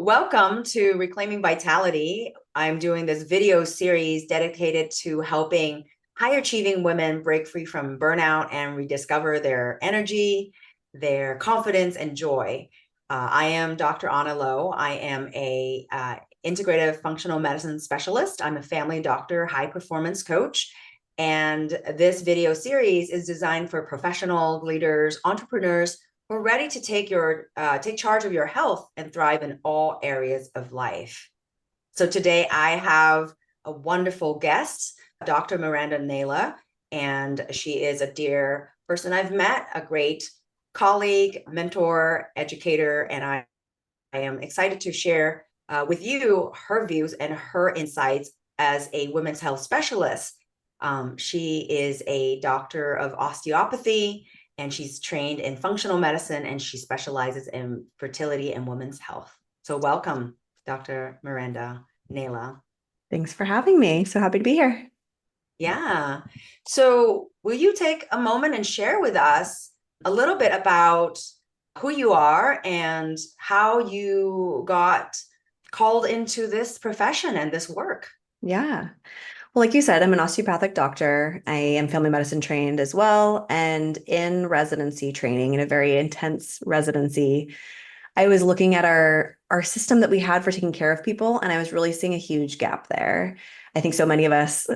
Welcome to Reclaiming Vitality. I'm doing this video series dedicated to helping high achieving women break free from burnout and rediscover their energy, their confidence, and joy. I am Dr. Onna Lo. I am a integrative functional medicine specialist. I'm a family doctor, high performance coach. And this video series is designed for professional leaders, entrepreneurs, we're ready to take charge of your health and thrive in all areas of life. So today I have a wonderful guest, Dr. Miranda Naylor, and she is a dear person I've met, a great colleague, mentor, educator, and I am excited to share with you her views and her insights as a women's health specialist. She is a doctor of osteopathy, and she's trained in functional medicine, and she specializes in fertility and women's health. So welcome, Dr. Miranda Naylor. Thanks for having me. So happy to be here. Yeah. So will you take a moment and share with us a little bit about who you are and how you got called into this profession and this work? Yeah. Well, like you said, I'm an osteopathic doctor. I am family medicine trained as well. And in residency training, in a very intense residency, I was looking at our system that we had for taking care of people, and I was really seeing a huge gap there. I think so many of us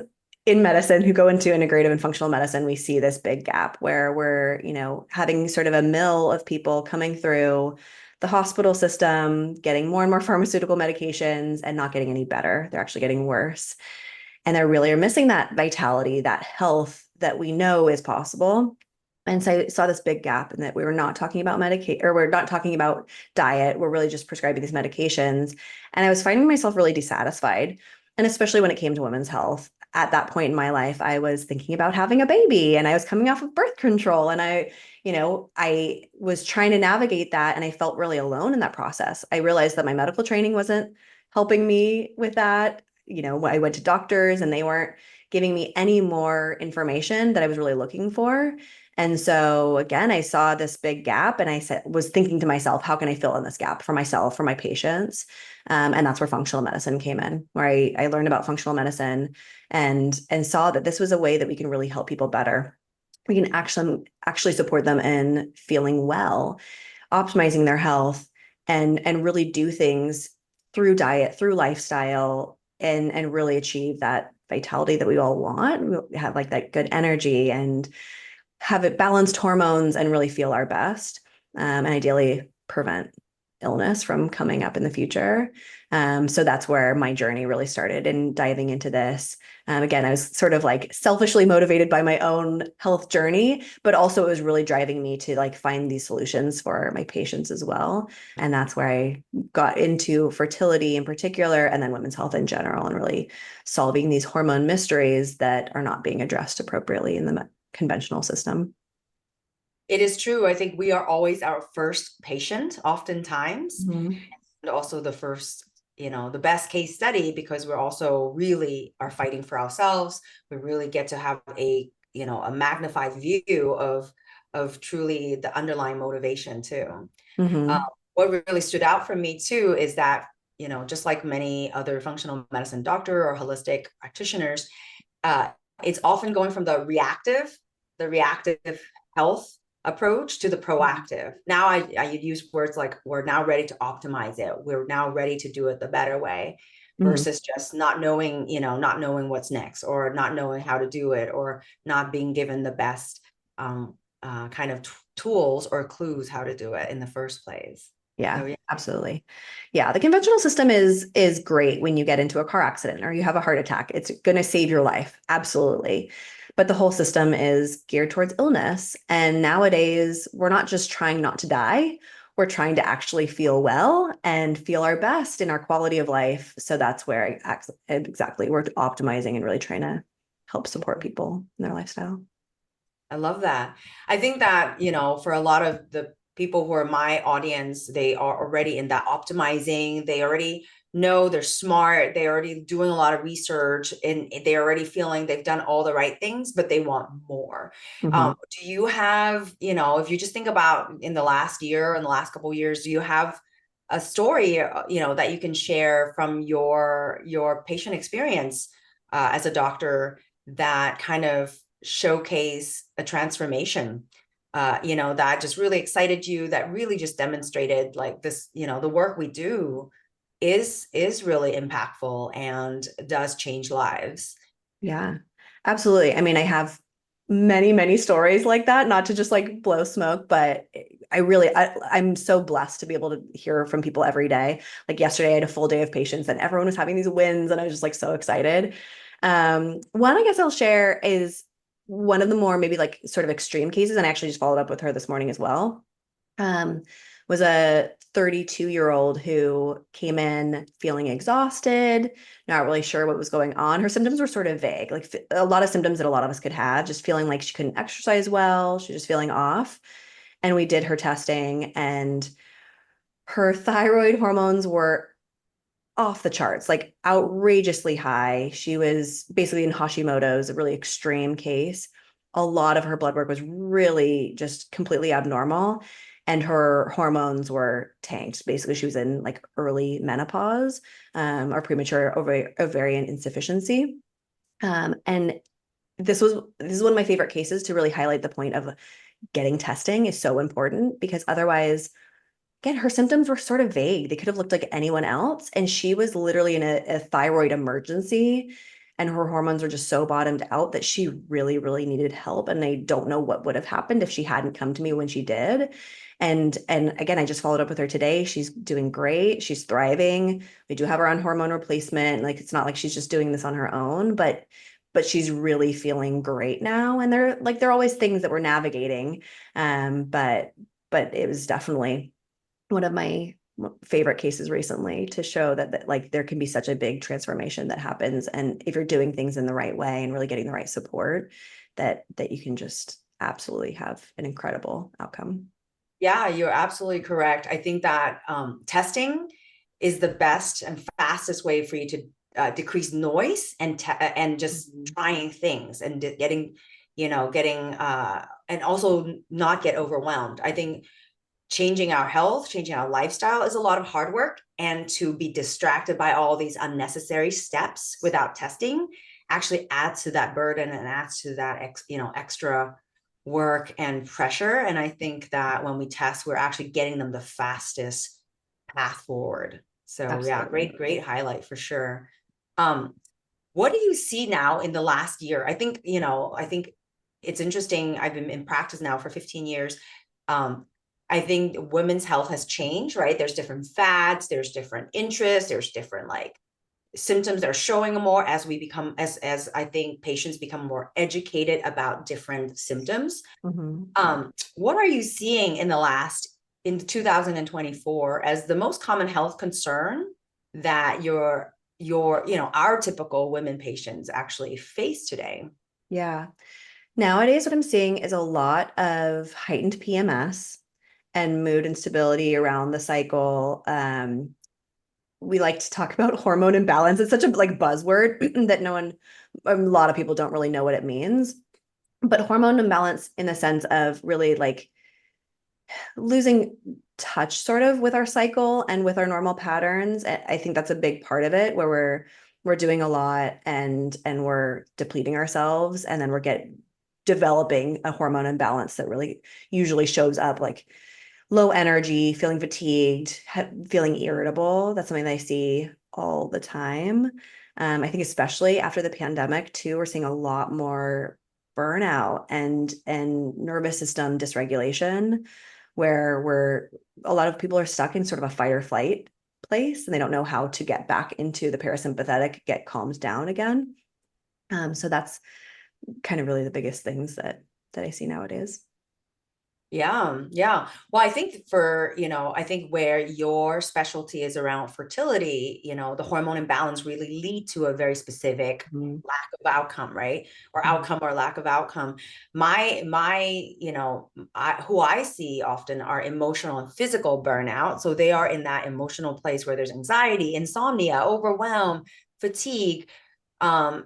in medicine who go into integrative and functional medicine, we see this big gap where we're, having sort of a mill of people coming through the hospital system, getting more and more pharmaceutical medications and not getting any better. They're actually getting worse. And they really are missing that vitality, that health that we know is possible. And so I saw this big gap in that we were not talking about we're not talking about diet. We're really just prescribing these medications. And I was finding myself really dissatisfied. And especially when it came to women's health. At that point in my life, I was thinking about having a baby and I was coming off of birth control. And I was trying to navigate that, and I felt really alone in that process. I realized that my medical training wasn't helping me with that. I went to doctors and they weren't giving me any more information that I was really looking for. And so again, I saw this big gap, and was thinking to myself, how can I fill in this gap for myself, for my patients? And that's where functional medicine came in, where I learned about functional medicine and saw that this was a way that we can really help people better. We can actually support them in feeling well, optimizing their health, and really do things through diet, through lifestyle, and really achieve that vitality that we all want. We have like that good energy and have it balanced hormones and really feel our best, and ideally prevent illness from coming up in the future. So that's where my journey really started in diving into this. Again, I was sort of like selfishly motivated by my own health journey, but also it was really driving me to like find these solutions for my patients as well. And that's where I got into fertility in particular, and then women's health in general, and really solving these hormone mysteries that are not being addressed appropriately in the conventional system. It is true. I think we are always our first patient, oftentimes, Mhm. and also the first, the best case study, because we're also really are fighting for ourselves. We really get to have a magnified view of truly the underlying motivation too. Uh, Mhm. what really stood out for me too is that, just like many other functional medicine doctor or holistic practitioners, uh, it's often going from the reactive health approach to the proactive. Now I use words like we're now ready to optimize it. We're now ready to do it the better way Mhm. versus just not knowing what's next, or not knowing how to do it, or not being given the best kind of tools or clues how to do it in the first place. Yeah, So yeah. absolutely. Yeah, the conventional system is great when you get into a car accident or you have a heart attack. It's going to save your life. Absolutely. But the whole system is geared towards illness. And nowadays, we're not just trying not to die, we're trying to actually feel well and feel our best in our quality of life. So that's where exactly we're optimizing and really trying to help support people in their lifestyle. I love that. I think that, for a lot of the people who are my audience, they are already in that optimizing. They already know they're smart. They're already doing a lot of research, and they're already feeling they've done all the right things, but they want more. Mhm. Do you have, if you just think about in the last year, in the last couple of years, do you have a story, that you can share from your patient experience as a doctor that kind of showcase a transformation, that just really excited you, that really just demonstrated like this, the work we do is really impactful and does change lives. Yeah, absolutely. I mean, I have many stories like that, not to just like blow smoke, but I'm so blessed to be able to hear from people every day. Like yesterday, I had a full day of patients and everyone was having these wins, and I was just like so excited. One I guess I'll share is one of the more maybe like sort of extreme cases, and I actually just followed up with her this morning as well. Um, was a 32-year-old who came in feeling exhausted, not really sure what was going on. Her symptoms were sort of vague, like a lot of symptoms that a lot of us could have, just feeling like she couldn't exercise well, she was just feeling off. And we did her testing, and her thyroid hormones were off the charts, like outrageously high. She was basically in Hashimoto's, a really extreme case. A lot of her blood work was really just completely abnormal, and her hormones were tanked. Basically, she was in like early menopause, or premature ovarian insufficiency. And this is one of my favorite cases to really highlight the point of getting testing is so important, because otherwise, again, her symptoms were sort of vague. They could have looked like anyone else. And she was literally in a thyroid emergency. And her hormones were just so bottomed out that she really needed help. And I don't know what would have happened if she hadn't come to me when she did. And again, I just followed up with her today. She's doing great. She's thriving. We do have her on hormone replacement. Like it's not like she's just doing this on her own, but she's really feeling great now. And there are always things that we're navigating. But it was definitely one of my favorite cases recently to show that like there can be such a big transformation that happens, and if you're doing things in the right way and really getting the right support, that you can just absolutely have an incredible outcome. Yeah, you're absolutely correct. I think that testing is the best and fastest way for you to decrease noise and just Mhm. trying things and getting and also not get overwhelmed. I think changing our health, changing our lifestyle is a lot of hard work, and to be distracted by all these unnecessary steps without testing actually adds to that burden and adds to that extra work and pressure. And I think that when we test, we're actually getting them the fastest path forward. So yeah, Absolutely. great highlight for sure. Um, what do you see now in the last year? I think it's interesting. I've been in practice now for 15 years. Um, I think women's health has changed, right? There's different fads, there's different interests, there's different like symptoms that are showing more as we become as I think patients become more educated about different symptoms. Mhm. What are you seeing in 2024 as the most common health concern that our typical women patients actually face today? Yeah. Nowadays, what I'm seeing is a lot of heightened PMS and mood instability around the cycle. We like to talk about hormone imbalance. It's such a like buzzword that a lot of people don't really know what it means. But hormone imbalance in the sense of really like losing touch sort of with our cycle and with our normal patterns. I think that's a big part of it, where we're doing a lot and we're depleting ourselves, and then we're developing a hormone imbalance that really usually shows up like low energy, feeling fatigued, feeling irritable. That's something that I see all the time. I think especially after the pandemic too, we're seeing a lot more burnout and nervous system dysregulation, where a lot of people are stuck in sort of a fight or flight place, and they don't know how to get back into the parasympathetic, get calmed down again. So that's kind of really the biggest things that I see nowadays. Yeah. Well, I think where your specialty is around fertility, the hormone imbalance really lead to a very specific Mhm. lack of outcome, right? Or Mhm. outcome or lack of outcome. Who I see often are emotional and physical burnout. So they are in that emotional place where there's anxiety, insomnia, overwhelm, fatigue, and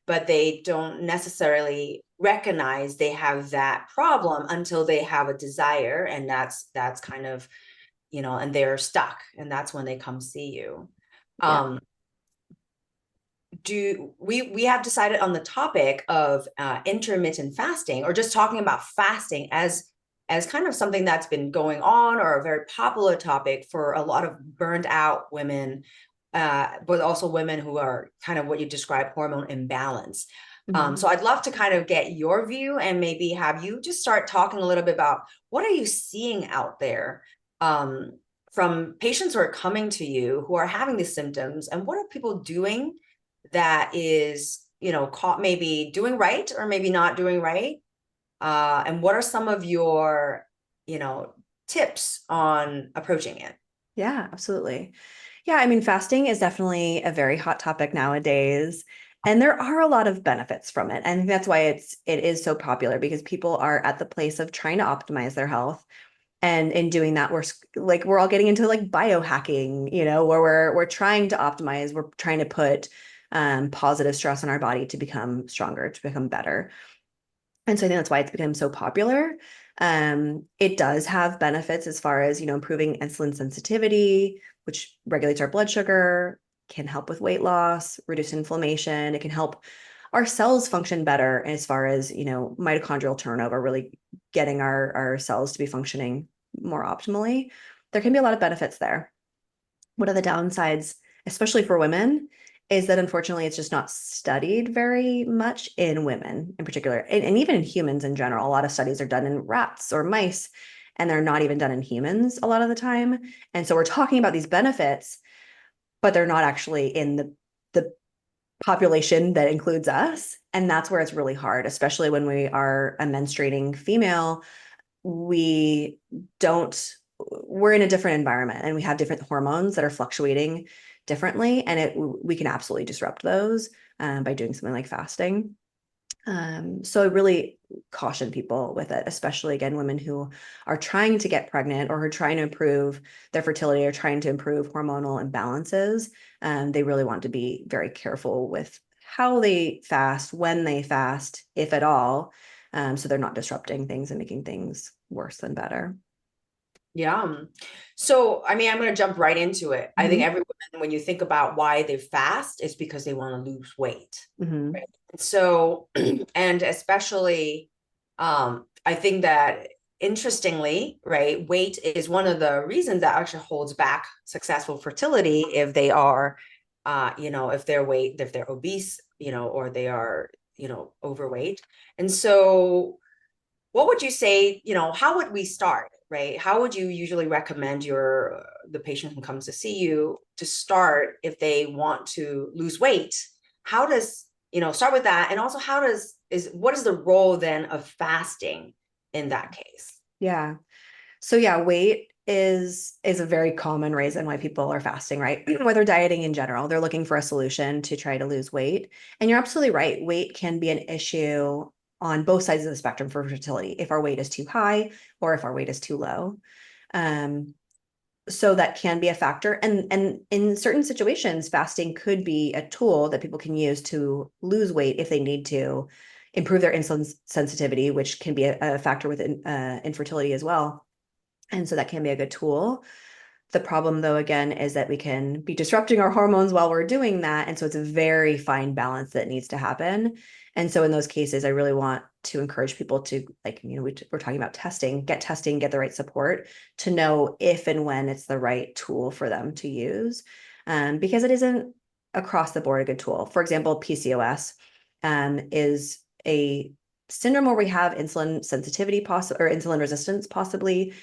but they don't necessarily recognize they have that problem until they have a desire, and that's kind of and they're stuck, and that's when they come see you. Yeah. Um, do we have decided on the topic of intermittent fasting, or just talking about fasting as kind of something that's been going on, or a very popular topic for a lot of burned out women, but also women who are kind of what you describe hormone imbalance. Mhm. So I'd love to kind of get your view, and maybe have you just start talking a little bit about what are you seeing out there, um, from patients who are coming to you who are having these symptoms, and what are people doing that is, caught maybe doing right or maybe not doing right. And what are some of your, you know, tips on approaching it? Yeah, absolutely. Yeah, I mean, fasting is definitely a very hot topic nowadays, and there are a lot of benefits from it. And that's why it is so popular, because people are at the place of trying to optimize their health. And in doing that, we're all getting into like biohacking, where we're trying to optimize, we're trying to put positive stress on our body to become stronger, to become better. And so I think that's why it's become so popular. It does have benefits as far as, improving insulin sensitivity, which regulates our blood sugar, can help with weight loss, reduce inflammation. It can help our cells function better as far as, mitochondrial turnover, really getting our cells to be functioning more optimally. There can be a lot of benefits there. What are the downsides, especially for women, is that unfortunately it's just not studied very much in women in particular, and even in humans in general. A lot of studies are done in rats or mice, and they're not even done in humans a lot of the time. And so we're talking about these benefits, but they're not actually in the population that includes us. And that's where it's really hard, especially when we are a menstruating female. We don't we're in a different environment, and we have different hormones that are fluctuating differently, and we can absolutely disrupt those by doing something like fasting. So I really caution people with it, especially again, women who are trying to get pregnant or who are trying to improve their fertility or trying to improve hormonal imbalances. They really want to be very careful with how they fast, when they fast, if at all, so they're not disrupting things and making things worse than better. Yeah. So, I mean, I'm going to jump right into it. I think Hmm. every woman, when you think about why they fast, is because they want to lose weight. Hmm. Right. So, and especially, I think that interestingly, right, weight is one of the reasons that actually holds back successful fertility if they are, if they're obese, or they are, overweight. And so, what would you say, how would we start, right? How would you usually recommend the patient who comes to see you to start if they want to lose weight? How does, start with that? And also, what is the role then of fasting in that case? Yeah. So yeah, weight is a very common reason why people are fasting, right? Whether dieting in general, they're looking for a solution to try to lose weight. And you're absolutely right. Weight can be an issue on both sides of the spectrum for fertility, if our weight is too high or if our weight is too low. Um, so that can be a factor. And in certain situations, fasting could be a tool that people can use to lose weight if they need to improve their insulin sensitivity, which can be a factor with infertility as well. And so that can be a good tool. The problem, though, again, is that we can be disrupting our hormones while we're doing that. And so it's a very fine balance that needs to happen. And so in those cases, I really want to encourage people to, like, we're talking about testing, get the right support to know if and when it's the right tool for them to use. Because it isn't across the board a good tool. For example, PCOS is a syndrome where we have insulin sensitivity or insulin resistance possibly.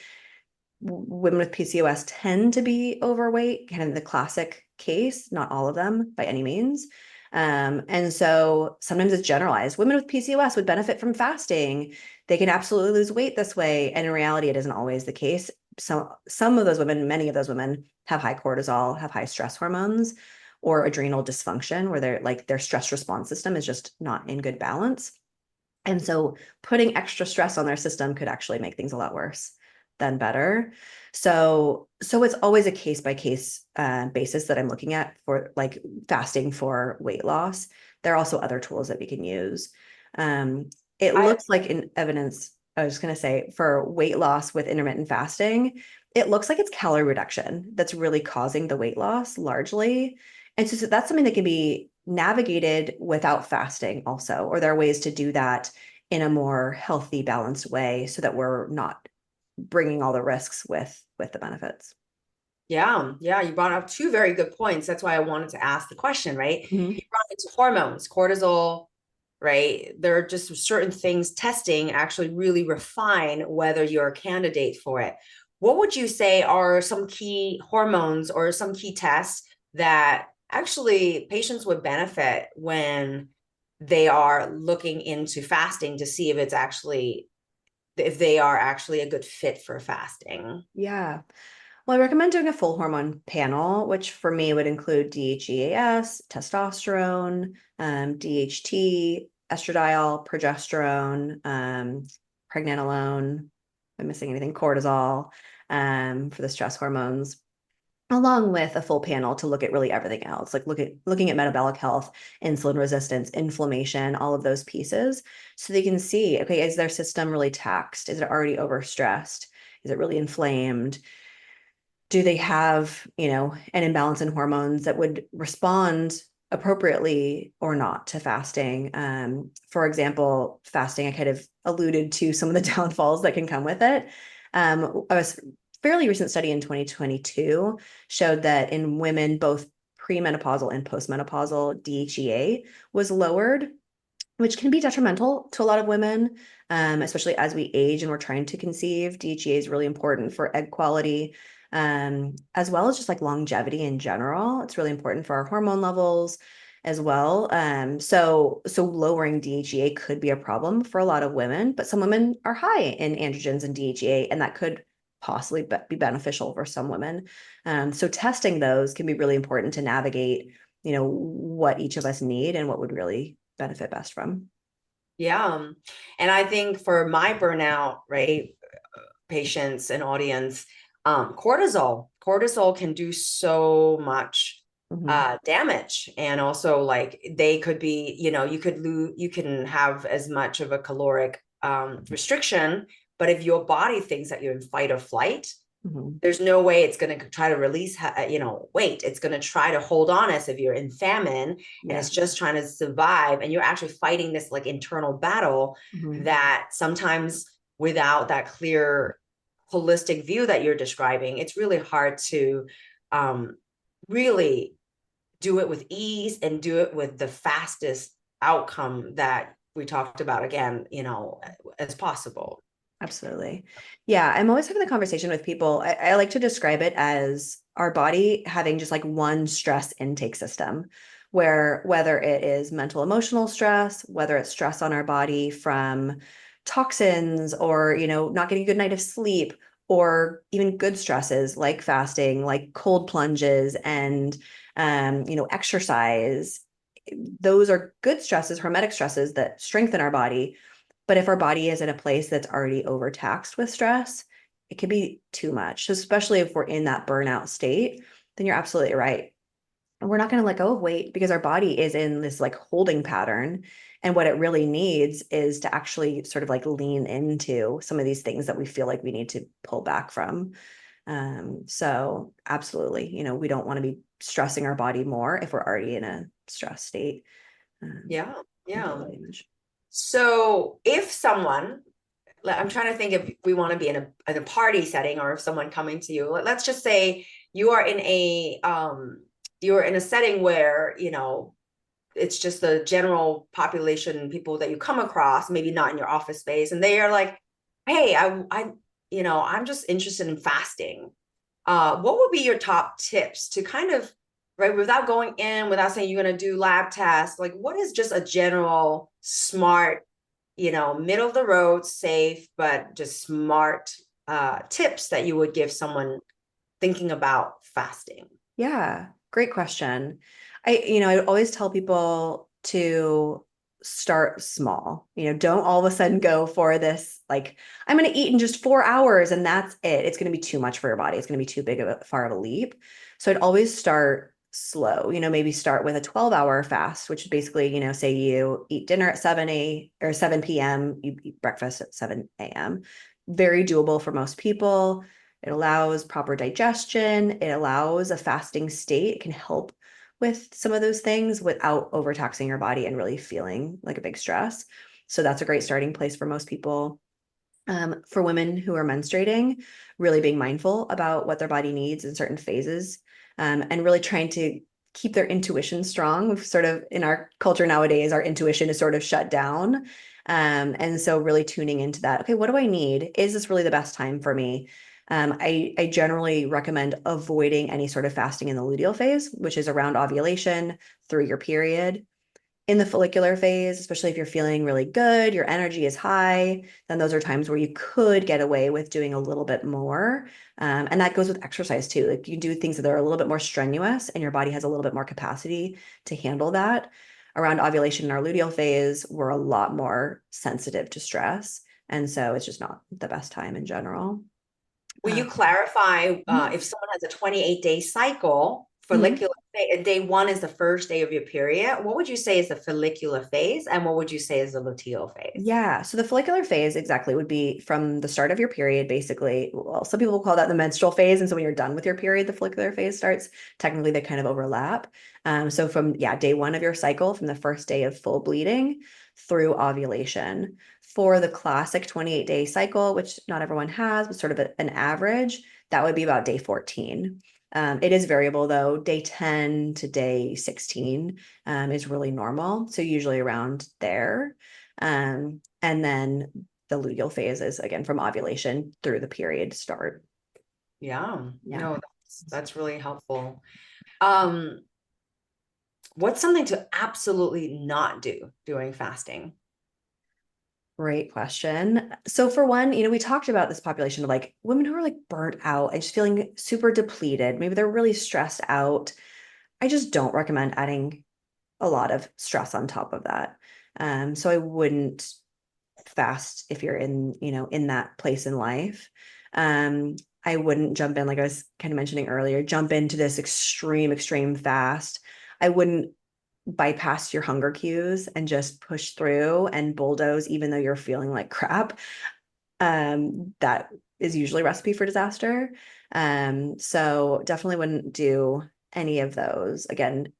Women with PCOS tend to be overweight, kind of the classic case, not all of them by any means. And so sometimes it's generalized. Women with PCOS would benefit from fasting. They can absolutely lose weight this way. And in reality, it isn't always the case. Some of those women, many of those women have high cortisol, have high stress hormones, or adrenal dysfunction, where their stress response system is just not in good balance. And so putting extra stress on their system could actually make things a lot worse than better. So it's always a case by case basis that I'm looking at for like fasting for weight loss. There are also other tools that we can use. It I looks like in evidence, I was just going to say for weight loss with intermittent fasting, it looks like it's calorie reduction that's really causing the weight loss largely. And so that's something that can be navigated without fasting also, or there are ways to do that in a more healthy, balanced way so that we're not bringing all the risks with the benefits. Yeah, yeah, you brought up two very good points. That's why I wanted to ask the question, right? Mhm. You brought into hormones, cortisol, right? There are just certain things testing actually really refine whether you're a candidate for it. What would you say are some key hormones or some key tests that actually patients would benefit when they are looking into fasting to see if they are actually a good fit for fasting? Yeah. Well, I recommend doing a full hormone panel, which for me would include DHEAS, testosterone, DHT, estradiol, progesterone, pregnenolone. Am I missing anything? Cortisol, for the stress hormones, along with a full panel to look at really everything else, like looking at metabolic health, insulin resistance, inflammation, all of those pieces, so they can see, okay, is their system really taxed? Is it already overstressed? Is it really inflamed? Do they have, an imbalance in hormones that would respond appropriately or not to fasting? For example, fasting, I kind of alluded to some of the downfalls that can come with it. A fairly recent study in 2022 showed that in women, both premenopausal and postmenopausal, DHEA was lowered, which can be detrimental to a lot of women, especially as we age and we're trying to conceive. DHEA is really important for egg quality, as well as just like longevity in general. It's really important for our hormone levels as well. So lowering DHEA could be a problem for a lot of women, but some women are high in androgens and DHEA, and that could possibly be beneficial for some women. So testing those can be really important to navigate, what each of us need and what would really benefit best from. Yeah. And I think for my burnout, right, patients and audience, cortisol can do so much Mhm. damage. And also like they could be, you can have as much of a caloric restriction, but if your body thinks that you're in fight or flight, Mhm. there's no way it's going to try to release weight. It's going to try to hold on as if you're in famine, and Yeah. it's just trying to survive, and you're actually fighting this like internal battle Mhm. that sometimes without that clear holistic view that you're describing, it's really hard to um, really do it with ease and do it with the fastest outcome that we talked about again, as possible. Absolutely. Yeah, I'm always having the conversation with people. I like to describe it as our body having just like one stress intake system, where whether it is mental, emotional stress, whether it's stress on our body from toxins or, not getting a good night of sleep, or even good stresses like fasting, like cold plunges and, exercise. Those are good stresses, hormetic stresses that strengthen our body. But if our body is in a place that's already overtaxed with stress, it can be too much. So especially if we're in that burnout state, then you're absolutely right. And we're not going to let go of weight because our body is in this like holding pattern. And what it really needs is to actually sort of like lean into some of these things that we feel like we need to pull back from. So absolutely, we don't want to be stressing our body more if we're already in a stress state. Um, Yeah, yeah. Control damage. So if someone, I'm trying to think if we want to be in a party setting or if someone coming to you, let's just say you are in a setting where, it's just the general population, people that you come across, maybe not in your office space, and they are like, hey, I'm just interested in fasting. What would be your top tips to kind of, right, without going in, without saying you're going to do lab tests, like what is just a general smart, middle of the road, safe, but just smart tips that you would give someone thinking about fasting? Yeah, great question. I always tell people to start small. Don't all of a sudden go for this, like, I'm going to eat in just 4 hours and that's it. It's going to be too much for your body. It's going to be too big of far of a leap. So I'd always start slow, maybe start with a 12-hour fast, which is basically, say you eat dinner at 7 p.m., you eat breakfast at 7 a.m. Very doable for most people. It allows proper digestion. It allows a fasting state. It can help with some of those things without overtaxing your body and really feeling like a big stress. So that's a great starting place for most people. For women who are menstruating, really being mindful about what their body needs in certain phases, and really trying to keep their intuition strong. We've sort of, in our culture nowadays, our intuition is sort of shut down. And so really tuning into that. Okay, what do I need? Is this really the best time for me? I generally recommend avoiding any sort of fasting in the luteal phase, which is around ovulation through your period. In the follicular phase, especially if you're feeling really good, your energy is high, then those are times where you could get away with doing a little bit more. And that goes with exercise too. Like you can do things that are a little bit more strenuous and your body has a little bit more capacity to handle that. Around ovulation in our luteal phase, we're a lot more sensitive to stress. And so it's just not the best time in general. Will Uh, you clarify mhm. if someone has a 28-day cycle, Mhm. follicular day one is the first day of your period. What would you say is the follicular phase, and what would you say is the luteal phase? Yeah. So the follicular phase exactly would be from the start of your period, basically. Well, some people call that the menstrual phase. And so when you're done with your period, the follicular phase starts. Technically, they kind of overlap. So from, yeah, day one of your cycle, from the first day of full bleeding through ovulation. For the classic 28-day cycle, which not everyone has, but sort of an average, that would be about day 14. It is variable though. Day 10 to day 16 is really normal. So usually around there. And then the luteal phase is again from ovulation through the period start. Yeah, Yeah. no, that's really helpful. Um, what's something to absolutely not do during fasting? Great question. So for one, we talked about this population of like women who are like burnt out and just feeling super depleted. Maybe they're really stressed out. I just don't recommend adding a lot of stress on top of that. So I wouldn't fast if you're in that place in life. Um, I wouldn't jump in, like I was kind of mentioning earlier, jump into this extreme fast. I wouldn't bypass your hunger cues and just push through and bulldoze, even though you're feeling like crap. That is usually a recipe for disaster. So definitely wouldn't do any of those. Again,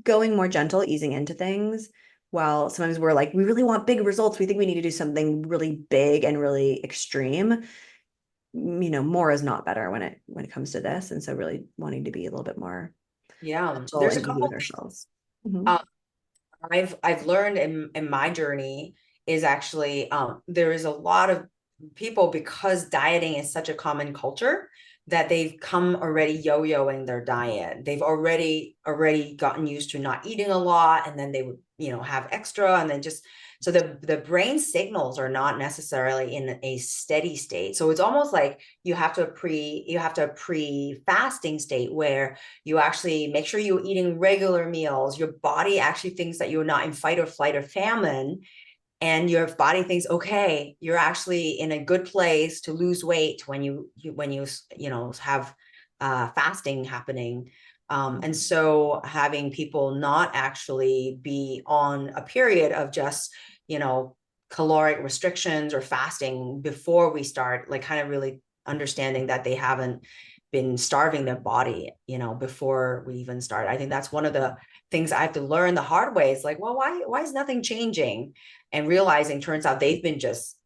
going more gentle, easing into things. While sometimes we're like, we really want big results. We think we need to do something really big and really extreme. More is not better when it comes to this. And so really wanting to be a little bit more Yeah, gentle there's a and easy with couple ourselves. Mhm. things. I've learned in my journey is actually there is a lot of people, because dieting is such a common culture, that they've come already yo-yoing their diet. They've already gotten used to not eating a lot, and then they would have extra, and then just so the brain signals are not necessarily in a steady state. So it's almost like you have to fasting state where you actually make sure you're eating regular meals. Your body actually thinks that you're not in fight or flight or famine. And your body thinks, okay, you're actually in a good place to lose weight when you have fasting happening. And so having people not actually be on a period of just, you know, caloric restrictions or fasting before we start, like kind of really understanding that they haven't been starving their body, before we even start. I think that's one of the things I have to learn the hard way. It's like, well, why is nothing changing? And realizing turns out they've been just,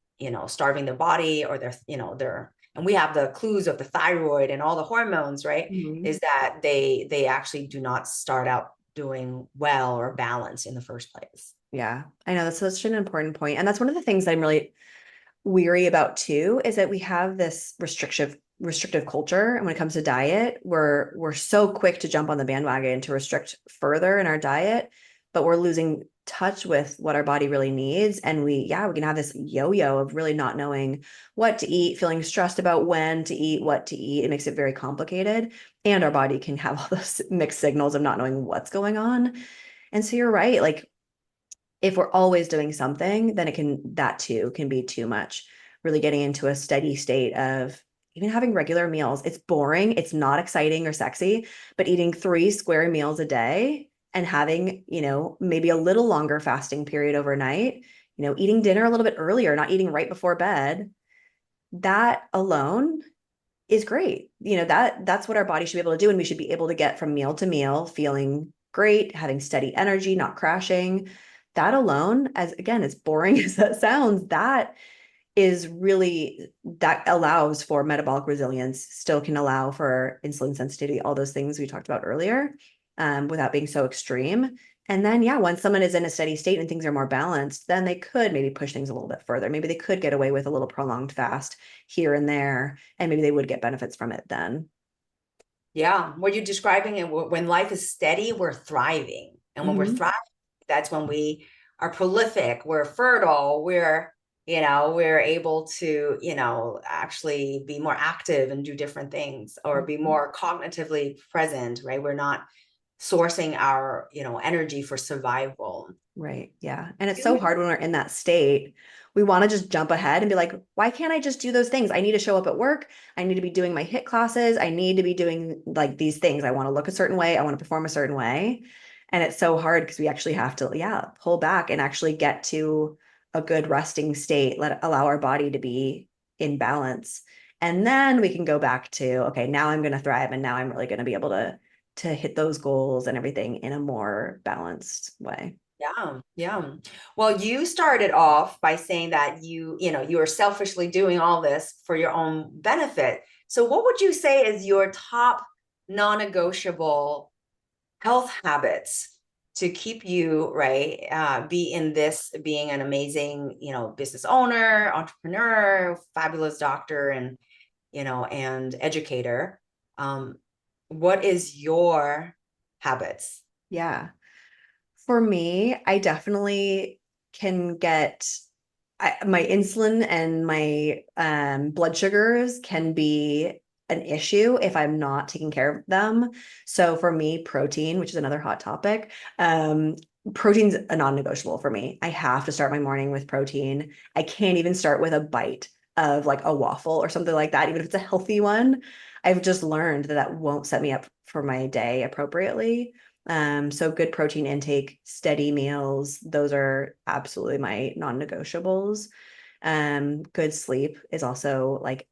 starving their body, or and we have the clues of the thyroid and all the hormones, right? Mhm. Is that they actually do not start out doing well or balanced in the first place. Yeah, I know that's such an important point. And that's one of the things I'm really weary about too, is that we have this restrictive culture. And when it comes to diet, we're so quick to jump on the bandwagon to restrict further in our diet, but we're losing touch with what our body really needs. And we can have this yo-yo of really not knowing what to eat, feeling stressed about when to eat, what to eat. It makes it very complicated. And our body can have all those mixed signals of not knowing what's going on. And so you're right. Like if we're always doing something, then that too can be too much. Really getting into a steady state of even having regular meals. It's boring, it's not exciting or sexy, but eating 3 square meals a day and having, maybe a little longer fasting period overnight, eating dinner a little bit earlier, not eating right before bed, that alone is great. That's what our body should be able to do. And we should be able to get from meal to meal, feeling great, having steady energy, not crashing. That alone, as again, as boring as that sounds, that allows for metabolic resilience, still can allow for insulin sensitivity, all those things we talked about earlier, without being so extreme. And then, yeah, once someone is in a steady state and things are more balanced, then they could maybe push things a little bit further. Maybe they could get away with a little prolonged fast here and there, and maybe they would get benefits from it then. Yeah, what you're describing it when life is steady, we're thriving. And when we're Hmm. thriving, that's when we are prolific, we're fertile, we're able to, actually be more active and do different things or be more cognitively present, right? We're not sourcing our, energy for survival. Right. Yeah. And it's so hard when we're in that state. We want to just jump ahead and be like, why can't I just do those things? I need to show up at work. I need to be doing my HIIT classes. I need to be doing like these things. I want to look a certain way. I want to perform a certain way. And it's so hard because we actually have to, yeah, pull back and actually get to a good resting state, allow our body to be in balance. And then we can go back to, okay, now I'm going to thrive and now I'm really going to be able to hit those goals and everything in a more balanced way. Yeah, yeah. Well, you started off by saying that you are selfishly doing all this for your own benefit. So what would you say is your top non-negotiable health habits to keep you, right, be in this, being an amazing, business owner, entrepreneur, fabulous doctor, and educator? Um, what is your habits? Yeah. For me, I definitely can get my insulin and my blood sugars can be an issue if I'm not taking care of them. So for me, protein, which is another hot topic, protein's a non-negotiable for me. I have to start my morning with protein. I can't even start with a bite of like a waffle or something like that, even if it's a healthy one. I've just learned that that won't set me up for my day appropriately. So good protein intake, steady meals, those are absolutely my non-negotiables. Good sleep is also like,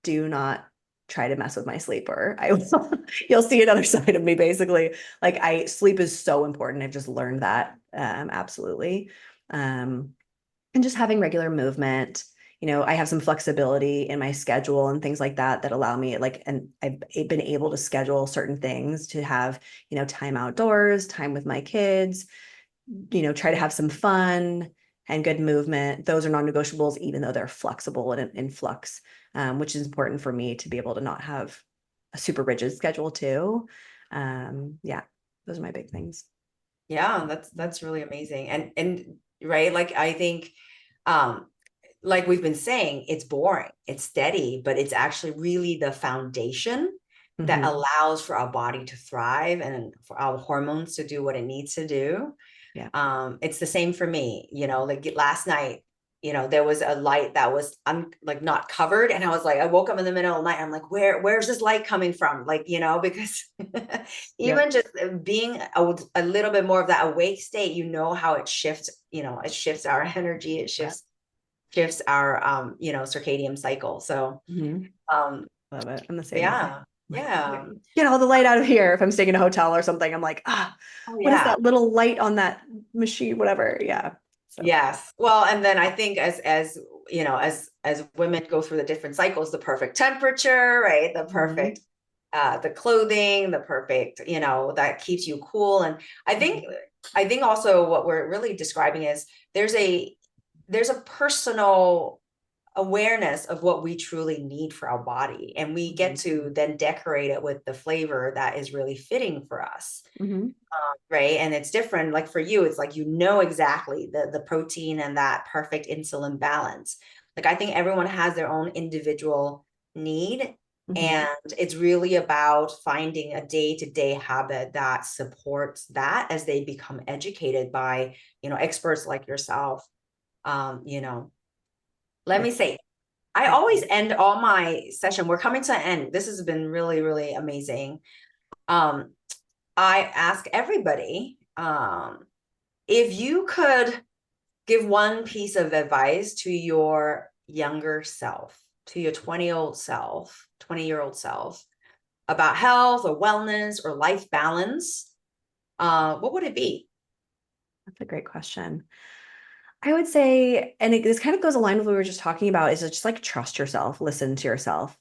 do not try to mess with my sleep or I will, you'll see another side of me basically. Like sleep is so important. I've just learned that. Absolutely. Um, and just having regular movement. I have some flexibility in my schedule and things like that that allow me like, and I've been able to schedule certain things to have, time outdoors, time with my kids, try to have some fun and good movement. Those are non-negotiables, even though they're flexible and in flux, which is important for me to be able to not have a super rigid schedule too. Yeah, those are my big things. Yeah, that's really amazing. And right, like I think um like we've been saying, it's boring, it's steady, but it's actually really the foundation that Hmm. allows for our body to thrive and for our hormones to do what it needs to do. Yeah. It's the same for me, like last night, there was a light that was like not covered, and I was like, I woke up in the middle of the night, I'm like, where's this light coming from, like, because Yep. even just being a little bit more of that awake state, how it shifts, it shifts our energy, it Yep. shifts our circadian cycle. So Hmm. um Love it. I'm the same way. yeah, Like, yeah, get all the light out of here. If I'm staying in a hotel or something, I'm like, oh what is yeah. that little light on that machine? Whatever. Yeah. So. Yes. Well, and then I think as women go through the different cycles, the perfect temperature, right? The perfect Mhm. the clothing, the perfect, that keeps you cool. And I think Mhm. I think also what we're really describing is there's a there's a personal awareness of what we truly need for our body, and we get Mhm. to then decorate it with the flavor that is really fitting for us. Mhm. Right, and it's different, like for you, it's like exactly the protein and that perfect insulin balance. Like I think everyone has their own individual need, Mhm. and it's really about finding a day-to-day habit that supports that as they become educated by experts like yourself. You know let Yeah. me say, I always end all my session, we're coming to an end, this has been really, really amazing. um I ask everybody, if you could give one piece of advice to your younger self, to your 20-year-old self about health or wellness or life balance, what would it be? That's a great question. I would say, and this kind of goes aligned with what we were just talking about, is just like trust yourself, listen to yourself.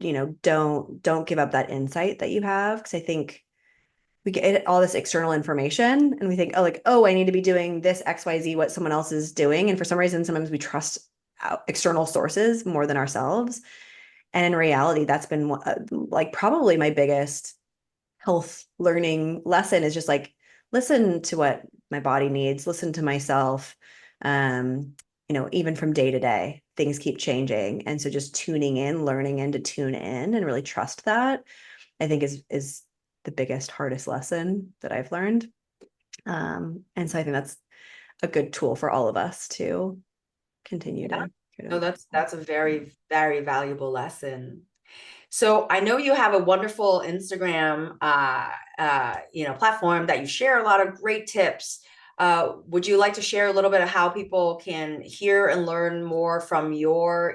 Don't give up that insight that you have. Because I think we get all this external information and we think, oh, I need to be doing this XYZ, what someone else is doing. And for some reason, sometimes we trust external sources more than ourselves. And in reality, that's been like probably my biggest health learning lesson is just like listen to what my body needs, listen to myself. Um, even from day to day, things keep changing. And so just tuning in, learning in to tune in and really trust that, I think is the biggest, hardest lesson that I've learned. And so I think that's a good tool for all of us to continue Yeah. to kind No, of. that's a very, very valuable lesson. So I know you have a wonderful Instagram, platform that you share a lot of great tips. Would you like to share a little bit of how people can hear and learn more from your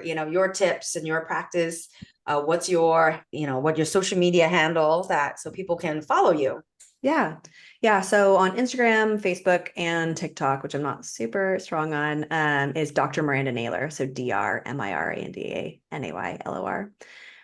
tips and your practice? What's what your social media handle that so people can follow you? Yeah. Yeah. So on Instagram, Facebook, and TikTok, which I'm not super strong on, is Dr. Miranda Naylor. So DrMirandaNaylor.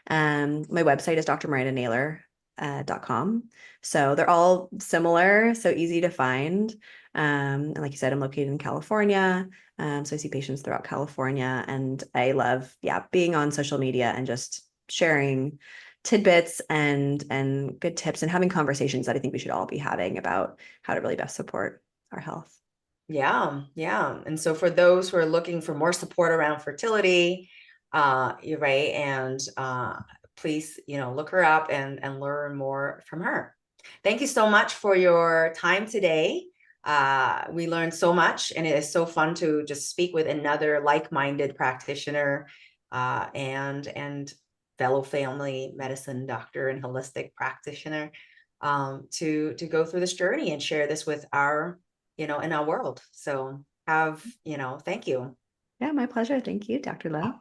My website is drmirandanaylor.com. So they're all similar, so easy to find. And like you said, I'm located in California. So I see patients throughout California. And I love, yeah, being on social media and just sharing tidbits and good tips and having conversations that I think we should all be having about how to really best support our health. Yeah, yeah. And so for those who are looking for more support around fertility, you're right. And please, look her up and learn more from her. Thank you so much for your time today. We learned so much, and it is so fun to just speak with another like-minded practitioner and fellow family medicine doctor and holistic practitioner to go through this journey and share this with our in our world. So thank you. Yeah, my pleasure. Thank you, Dr. Lo.